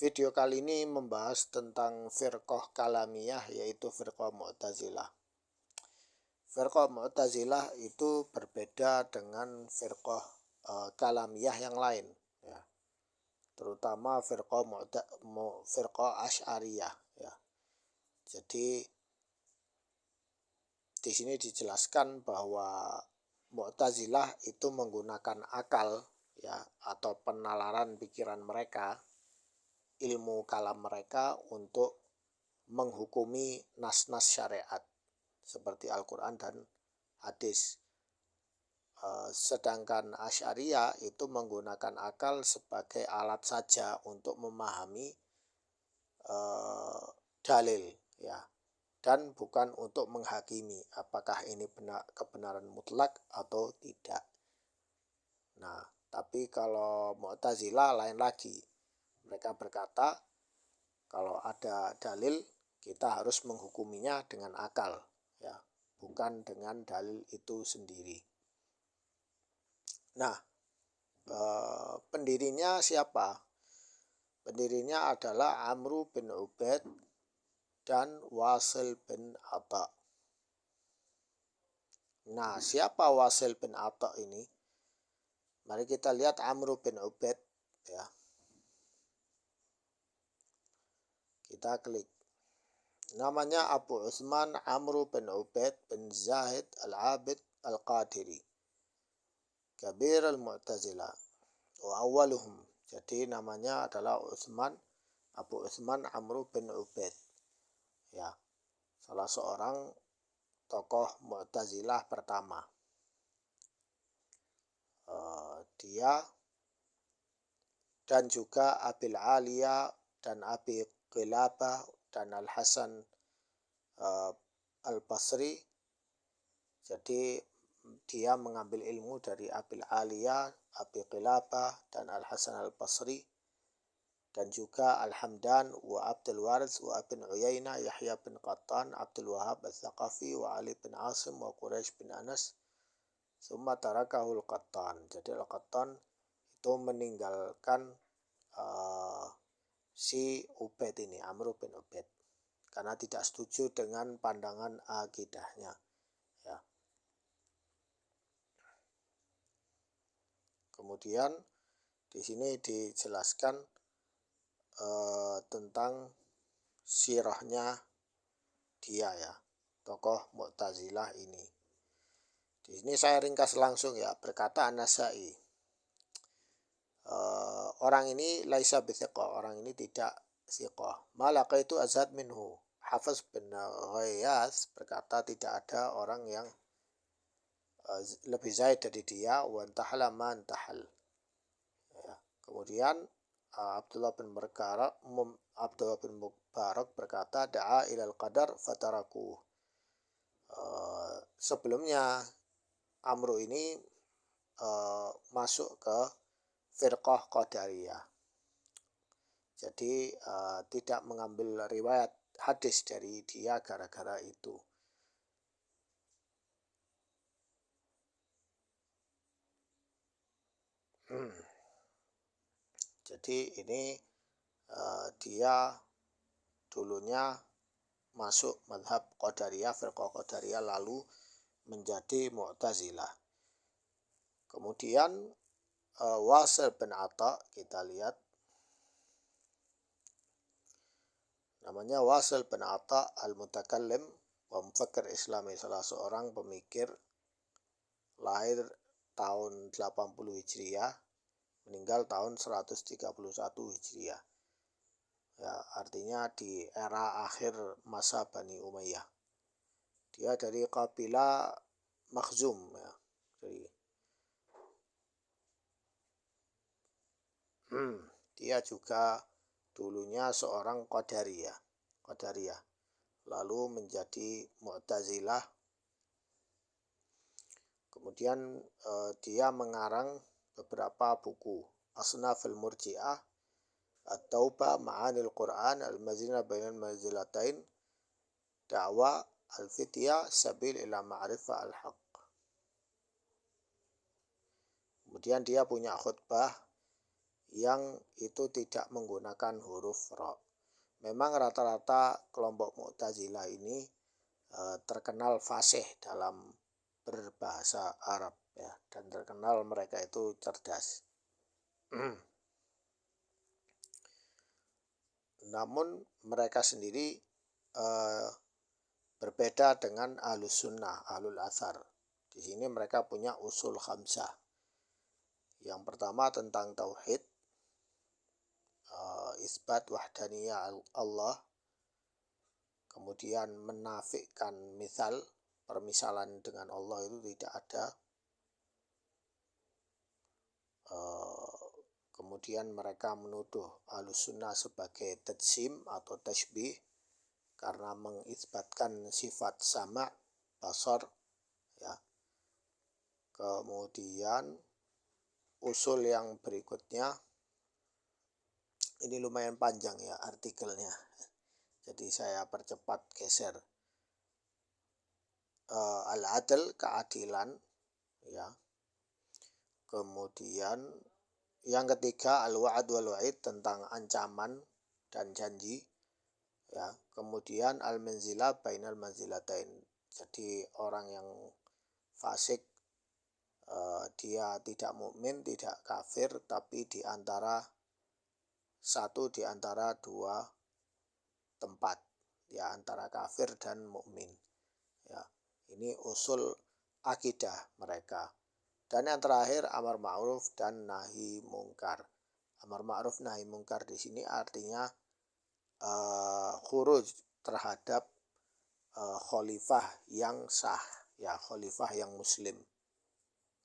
Video kali ini membahas tentang firqah kalamiyah, yaitu firqah Mu'tazilah. Firqah Mu'tazilah itu berbeda dengan firqah kalamiyah yang lain, ya. Terutama firqah Asy'ariyah, ya. Jadi di sini dijelaskan bahwa Mu'tazilah itu menggunakan akal, ya, atau penalaran pikiran mereka, ilmu kalam mereka untuk menghukumi nas-nas syariat seperti Al-Quran dan hadis. Sedangkan Asy'ariyah itu menggunakan akal sebagai alat saja untuk memahami dalil, ya, dan bukan untuk menghakimi apakah ini kebenaran mutlak atau tidak. Nah, tapi kalau Mu'tazilah lain lagi. Mereka berkata kalau ada dalil kita harus menghukuminya dengan akal, ya, bukan dengan dalil itu sendiri. Nah, pendirinya siapa? Pendirinya adalah Amru bin Ubaid dan Wasil bin Atha. Nah, siapa Wasil bin Atha ini? Mari kita lihat Amru bin Ubaid, ya. Kita klik. Namanya Abu Utsman Amru bin Ubaid bin Zahid al-Abid al-Qadiri, Kabir al-Mu'tazilah wa awwaluhum. Jadi namanya adalah Abu Utsman Amru bin Ubaid, ya, salah seorang tokoh Mu'tazilah pertama. Dia dan juga Abil Aliyah dan Abi Qilabah dan Al-Hasan Al-Basri. Jadi dia mengambil ilmu dari Abil Aliyah, Abi Qilabah dan Al-Hasan Al-Basri, dan juga Al-Hamdan wa Abdul Warith wa Ibn Uyainah, Yahya bin Qattan, Abdul Wahab Al-Thaqafi wa Ali bin Asim wa Quraisy bin Anas, summa tarakahul Qattan. Jadi Al-Qattan itu meninggalkan si Ubaid ini, Amr bin Ubaid, karena tidak setuju dengan pandangan akidahnya, ya. Kemudian di sini dijelaskan tentang sirahnya dia, ya, tokoh Mu'tazilah ini. Di sini saya ringkas langsung, ya. Berkata An-Nasai, orang ini laisa bithiqah, orang ini tidak thiqah. Malaka itu azhad minhu. Hafiz bin Ghayath berkata tidak ada orang yang lebih zaid dari dia, wa antahala ma antahal, ya. Kemudian Abdullah bin Mubarak berkata da'a ilal qadar fataraku. Sebelumnya Amru ini masuk ke firqah Qadariyah. Jadi tidak mengambil riwayat hadis dari dia gara-gara itu. Jadi ini dia dulunya masuk mazhab Qadariyah, firqah Qadariyah, lalu menjadi Mu'tazilah. Kemudian Wasil bin Atha, kita lihat. Namanya Wasil bin Atha al-Mutakallim wa mufakkir Islami, salah seorang pemikir, lahir tahun 80 Hijriah, meninggal tahun 131 Hijriah. Ya, artinya di era akhir masa Bani Umayyah. Dia dari kabilah Makhzum, ya. Dia juga dulunya seorang Qadariyah, lalu menjadi Mu'tazilah. Kemudian dia mengarang beberapa buku, Asnaful Murji'ah, At-Taubah, Ma'anil Quran, Al-Mazinah Bainal Manzilatain, Da'wa, Al-Fityah, Sabil ila Ma'rifah Al-Haq. Kemudian dia punya khutbah yang itu tidak menggunakan huruf ro. Memang rata-rata kelompok Mu'tazilah ini terkenal fasih dalam berbahasa Arab ya, dan terkenal mereka itu cerdas. Namun mereka sendiri berbeda dengan Ahlus Sunnah, Ahlul Athar. Di sini mereka punya usul khamsah. Yang pertama tentang tauhid, isbat wahdaniyah Allah, kemudian menafikan misal, permisalan dengan Allah itu tidak ada. Kemudian mereka menuduh Ahlussunnah sebagai tajsim atau tasybih karena mengisbatkan sifat sama, basar ya. Kemudian usul yang berikutnya ini lumayan panjang ya artikelnya, jadi saya percepat geser. Al-adl, keadilan ya. Kemudian yang ketiga al-wa'd wal wa'id, tentang ancaman dan janji ya. Kemudian al-manzilah bainal manzilatain, jadi orang yang fasik dia tidak mukmin, tidak kafir, tapi di antara dua tempat ya, antara kafir dan mukmin ya. Ini usul akidah mereka. Dan yang terakhir amar ma'ruf dan nahi mungkar. Amar ma'ruf nahi mungkar di sini artinya khuruj terhadap khalifah yang sah ya, khalifah yang muslim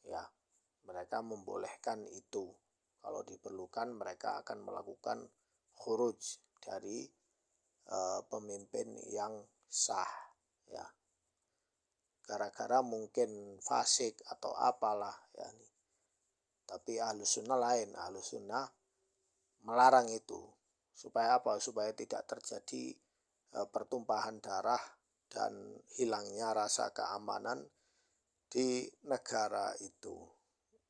ya. Mereka membolehkan itu. Kalau diperlukan mereka akan melakukan khuruj dari pemimpin yang sah ya, gara-gara mungkin fasik atau apalah ya. Tapi Ahlus Sunnah lain, Ahlus Sunnah melarang itu. Supaya apa? Supaya tidak terjadi pertumpahan darah dan hilangnya rasa keamanan di negara itu.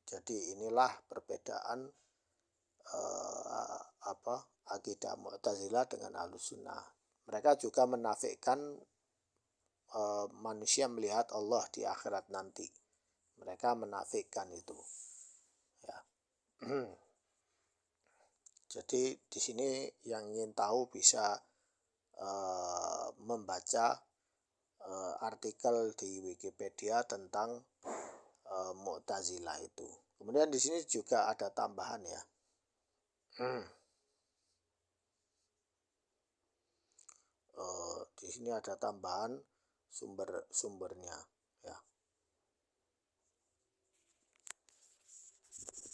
Jadi inilah perbedaan akidah Mu'tazilah dengan Ahlus Sunnah. Mereka juga menafikan manusia melihat Allah di akhirat nanti. Mereka menafikan itu ya. Jadi di sini yang ingin tahu bisa membaca artikel di Wikipedia tentang Mu'tazilah itu. Kemudian di sini juga ada tambahan ya. Di sini ada tambahan sumber-sumbernya.